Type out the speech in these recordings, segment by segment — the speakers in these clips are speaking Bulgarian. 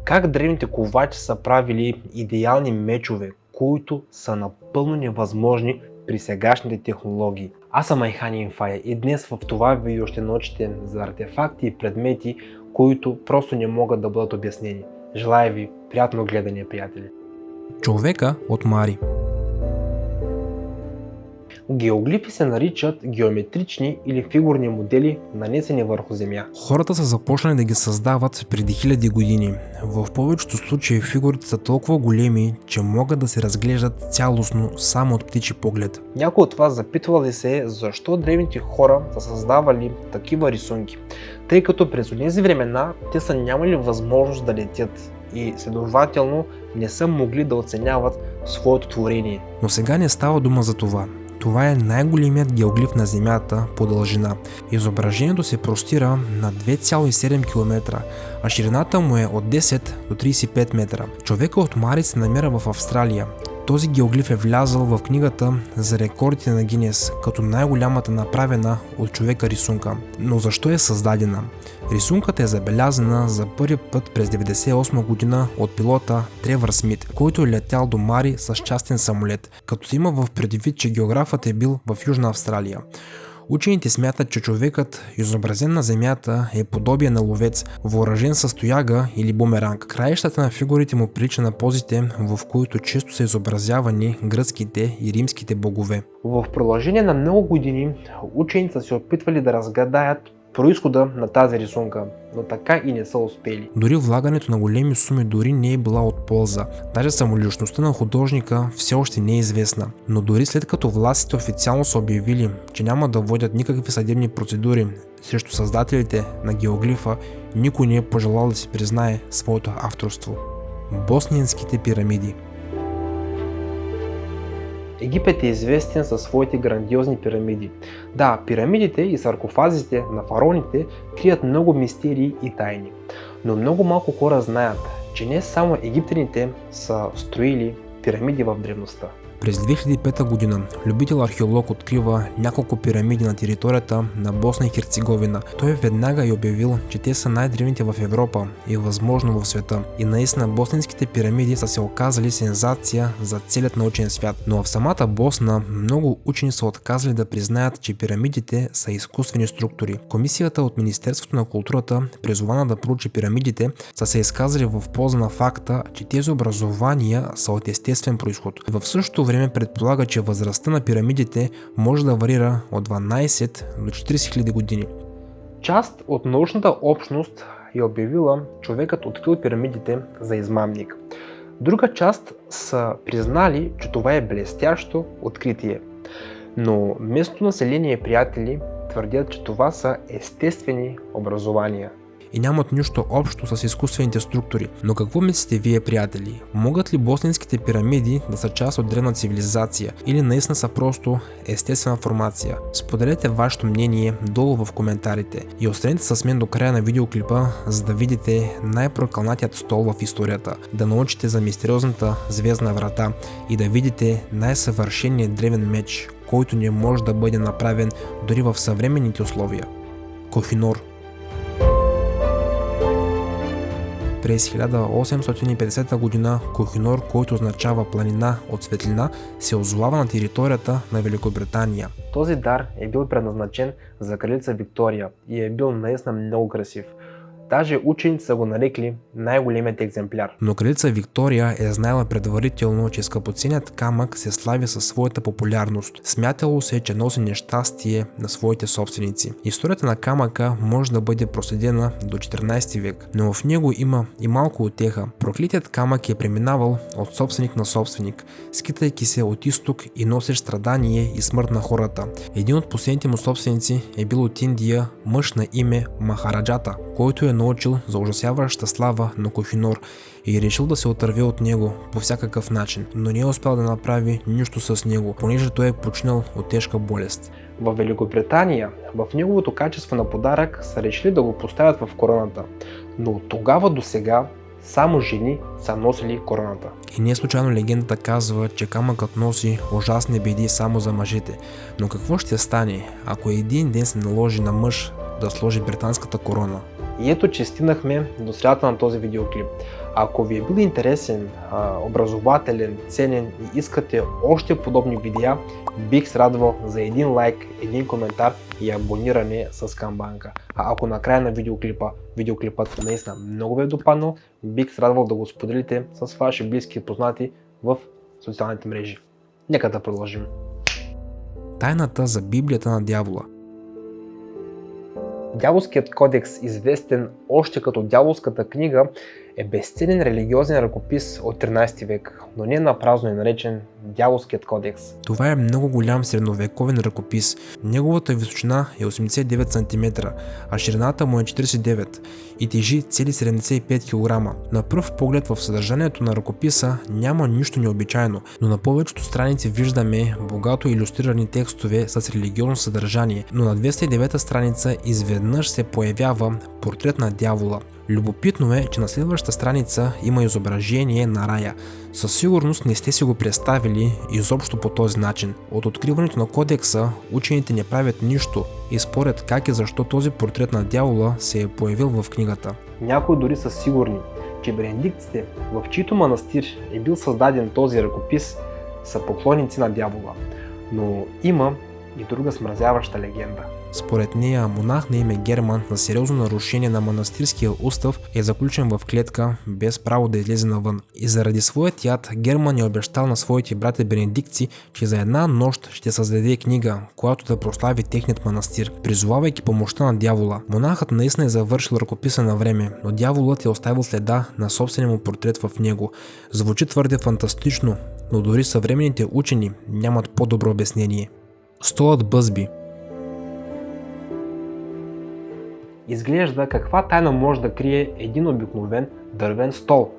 Как древните ковачи са правили идеални мечове, които са напълно невъзможни при сегашните технологии. Аз съм Айхан Инфая и днес в това видео ще научите за артефакти и предмети, които просто не могат да бъдат обяснени. Желая ви приятно гледане, приятели! Човека от Мари. Геоглифи се наричат геометрични или фигурни модели, нанесени върху земя. Хората са започнали да ги създават преди хиляди години. В повечето случаи фигурите са толкова големи, че могат да се разглеждат цялостно само от птичи поглед. Някой от вас запитвали се защо древните хора са създавали такива рисунки, тъй като през тези времена те са нямали възможност да летят и следователно не са могли да оценяват своето творение. Но сега не става дума за това. Това е най-големият геоглиф на Земята по дължина. Изображението се простира на 2,7 км, а ширината му е от 10 до 35 метра. Човека от Мари се намира в Австралия. Този геоглиф е влязъл в книгата за рекордите на Гинес, като най-голямата направена от човека рисунка. Но защо е създадена? Рисунката е забелязана за първи път през 1998 година от пилота Тревър Смит, който е летял до Мари с частен самолет, като се има в предвид, че географът е бил в Южна Австралия. Учените смятат, че човекът, изобразен на земята, е подобие на ловец, въоръжен с тояга или бумеранг. Краищата на фигурите му прилича на позите, в които често са изобразявани гръцките и римските богове. В продължение на много години учените са се опитвали да разгадаят произхода на тази рисунка, но така и не са успели. Дори влагането на големи суми дори не е била от полза. Даже самоличността на художника все още не е известна. Но дори след като властите официално са обявили, че няма да водят никакви съдебни процедури срещу създателите на геоглифа, никой не е пожелал да си признае своето авторство. Боснийските пирамиди. Египет е известен със своите грандиозни пирамиди. Да, пирамидите и саркофазите на фараоните крият много мистерии и тайни. Но много малко хора знаят, че не само египтяните са строили пирамиди в древността. През 2005 година любител археолог открива няколко пирамиди на територията на Босна и Херцеговина. Той веднага е обявил, че те са най-древните в Европа и възможно в света. И наистина босненските пирамиди са се оказали сензация за целият научен свят. Но в самата Босна много учени са отказали да признаят, че пирамидите са изкуствени структури. Комисията от Министерството на културата, призована да проучи пирамидите, са се изказали в полза на факта, че тези образования са от естествен произход. В същото време предполага, че възрастта на пирамидите може да варира от 12 до 40 хиляди години. Част от научната общност е обявила човекът открил пирамидите за измамник. Друга част са признали, че това е блестящо откритие. Но местното население и приятели твърдят, че това са естествени образования И нямат нищо общо с изкуствените структури. Но какво мислите вие, приятели? Могат ли босненските пирамиди да са част от древна цивилизация или наистина са просто естествена формация? Споделете вашето мнение долу в коментарите и останете с мен до края на видеоклипа, за да видите най-прокълнатият стол в историята, да научите за мистериозната звездна врата и да видите най-съвършеният древен меч, който не може да бъде направен дори в съвременните условия. Кохинор. През 1850 година Кохинор, който означава планина от светлина, се озовава на територията на Великобритания. Този дар е бил предназначен за кралица Виктория и е бил наистина много красив. Даже учените са го нарекли най-големият екземпляр. Но кралица Виктория е знаела предварително, че скъпоценният камък се слави със своята популярност. Смятало се, че носи нещастие на своите собственици. Историята на камъка може да бъде проследена до 14 век, но в него има и малко утеха. Проклетият камък е преминавал от собственик на собственик, скитайки се от изток и носещ страдание и смърт на хората. Един от последните му собственици е бил от Индия мъж на име Махараджата, който е научил за ужасяваща слава на Кохинор и е решил да се отърве от него по всякакъв начин, но не е успял да направи нищо с него, понеже той е починал от тежка болест. В Великобритания, в неговото качество на подарък, са решили да го поставят в короната, но от тогава до сега само жени са носили короната. И не случайно легендата казва, че камъкът носи ужасни беди само за мъжете. Но какво ще стане, ако един ден се наложи на мъж да сложи британската корона? И ето, че стигнахме до средата на този видеоклип. Ако ви е бил интересен, образователен, ценен и искате още подобни видеа, бих се радвал за един лайк, един коментар и абониране с камбанка. А ако накрая на видеоклипът наистина много ви е допаднал, бих се радвал да го споделите с ваши близки и познати в социалните мрежи. Нека да продължим. Тайната за Библията на дявола. Дяволският кодекс, известен още като Дяволската книга, е безценен религиозен ръкопис от 13 век, но не напразно е наречен Дяволският кодекс. Това е много голям средновековен ръкопис. Неговата височина е 89 см, а ширината му е 49 и тежи цели 75 кг. На пръв поглед в съдържанието на ръкописа няма нищо необичайно, но на повечето страници виждаме богато илюстрирани текстове с религиозно съдържание, но на 209-та страница изведнъж се появява портрет на дявола. Любопитно е, че на следващата страница има изображение на рая. Със сигурност не сте си го представили изобщо по този начин. От откриването на кодекса учените не правят нищо и според как и защо този портрет на дявола се е появил в книгата. Някои дори са сигурни, че бенедиктите, в чийто манастир е бил създаден този ръкопис, са поклонници на дявола. Но има и друга смразяваща легенда. Според нея, монах на име Герман на сериозно нарушение на манастирския устав е заключен в клетка без право да излезе навън. И заради своят яд Герман е обещал на своите братя бенедикци, че за една нощ ще създаде книга, която да прослави техният манастир, призовавайки помощта на дявола. Монахът наистина е завършил ръкописа на време, но дяволът е оставил следа на собствения му портрет в него. Звучи твърде фантастично, но дори съвременните учени нямат по-добро обяснение. Столът Бъзби. Изглежда каква тайна може да крие един обикновен дървен стол.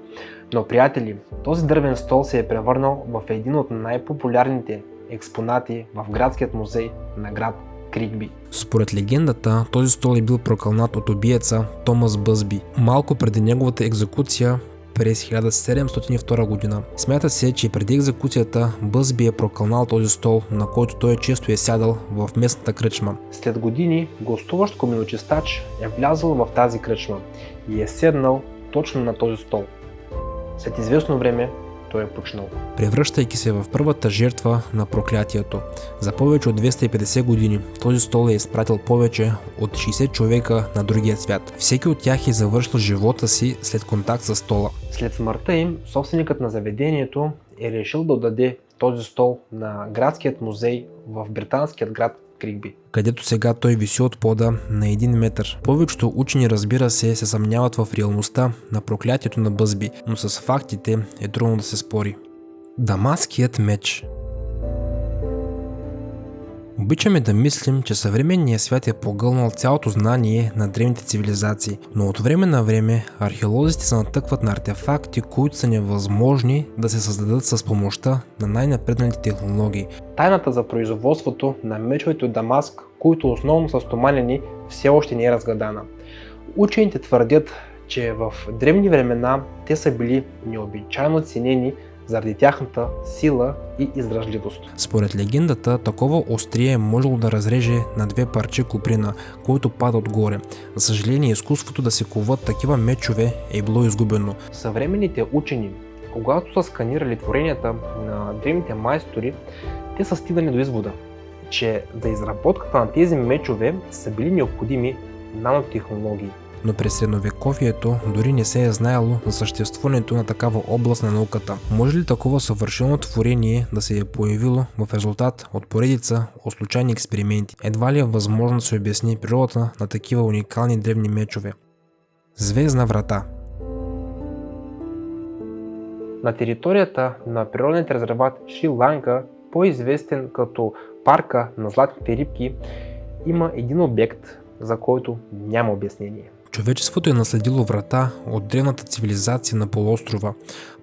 Но, приятели, този дървен стол се е превърнал в един от най-популярните експонати в градският музей на град Крикби. Според легендата, този стол е бил прокълнат от убиеца Томас Бъзби малко преди неговата екзекуция през 1702 година. Смята се, че преди екзекуцията Бъзби е прокълнал този стол, на който той често е сядал в местната кръчма. След години гостуващ коминочистач е влязъл в тази кръчма и е седнал точно на този стол. След известно време той е почнал, превръщайки се в първата жертва на проклятието. За повече от 250 години този стол е изпратил повече от 60 човека на другия свят. Всеки от тях е завършил живота си след контакт с стола. След смъртта им, собственикът на заведението е решил да отдаде този стол на градският музей в британският град Крикби, където сега той виси от пода на 1 метър. Повечето учени, разбира се съмняват в реалността на проклятието на Бъзби, но с фактите е трудно да се спори. Дамаският меч. Обичаме да мислим, че съвременният свят е погълнал цялото знание на древните цивилизации, но от време на време археолозите се натъкват на артефакти, които са невъзможни да се създадат с помощта на най-напредналите технологии. Тайната за производството на мечовете от Дамаск, които основно са стоманени, все още не е разгадана. Учените твърдят, че в древни времена те са били необичайно ценени заради тяхната сила и издръжливост. Според легендата, такова острие е можело да разреже на 2 парче коприна, който пада отгоре. За съжаление, изкуството да се коват такива мечове е било изгубено. Съвременните учени, когато са сканирали творенията на древните майстори, те са стигнали до извода, че за изработката на тези мечове са били необходими нанотехнологии. Но през средновековието дори не се е знаело за съществуването на такава област на науката. Може ли такова съвършено творение да се е появило в резултат от поредица от случайни експерименти? Едва ли е възможно да се обясни природата на такива уникални древни мечове? Звездна врата. На територията на природният резерват Шри-Ланка, по-известен като парка на златните рибки, има един обект, за който няма обяснение. Човечеството е наследило врата от древната цивилизация на полуострова.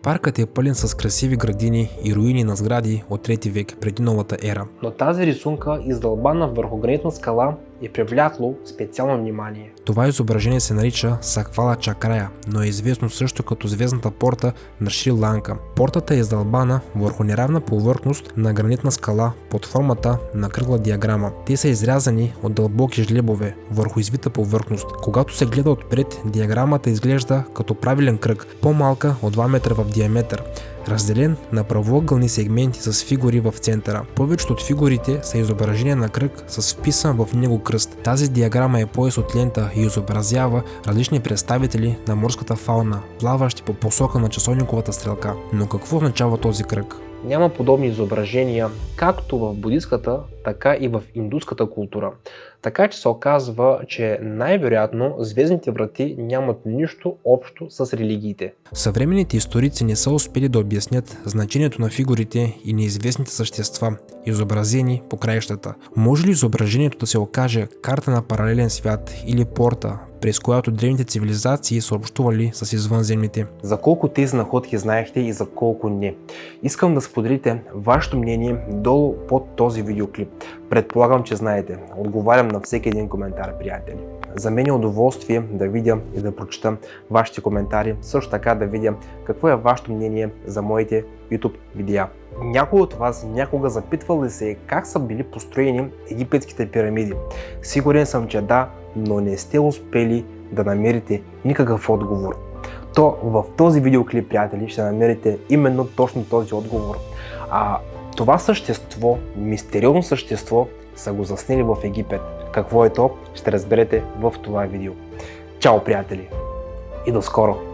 Паркът е пълен с красиви градини и руини на сгради от 3 век преди новата ера. Но тази рисунка, издълбана върху гранитна скала, е привлякло специално внимание. Това изображение се нарича Саквала Чакрая, но е известно също като звездната порта на Шри Ланка. Портата е издълбана върху неравна повърхност на гранитна скала под формата на кръгла диаграма. Те са изрязани от дълбоки жлебове върху извита повърхност. Когато се гледа отпред, диаграмата изглежда като правилен кръг, по-малка от 2 метра в диаметър, разделен на правоъгълни сегменти с фигури в центъра. Повечето от фигурите са изображения на кръг с вписан в него кръст. Тази диаграма е пояс от лента и изобразява различни представители на морската фауна, плаващи по посока на часовниковата стрелка. Но какво означава този кръг? Няма подобни изображения както в будистката, така и в индуската култура. Така че се оказва, че най-вероятно звездните врати нямат нищо общо с религиите. Съвременните историци не са успели да обяснят значението на фигурите и неизвестните същества, изобразени по краищата. Може ли изображението да се окаже карта на паралелен свят или порта, през която древните цивилизации са общували с извънземните? За колко тези находки знаехте и за колко не? Искам да споделите вашето мнение долу под този видеоклип. Предполагам, че знаете. Отговарям на всеки един коментар, приятели. За мен е удоволствие да видя и да прочета вашите коментари, също така да видя какво е вашето мнение за моите YouTube видеа. Някой от вас някога запитвал ли се как са били построени египетските пирамиди? Сигурен съм, че да, но не сте успели да намерите никакъв отговор. То в този видеоклип, приятели, ще намерите именно точно този отговор. Това същество, мистериозно същество, са го заснели в Египет. Какво е то, ще разберете в това видео. Чао, приятели, и до скоро!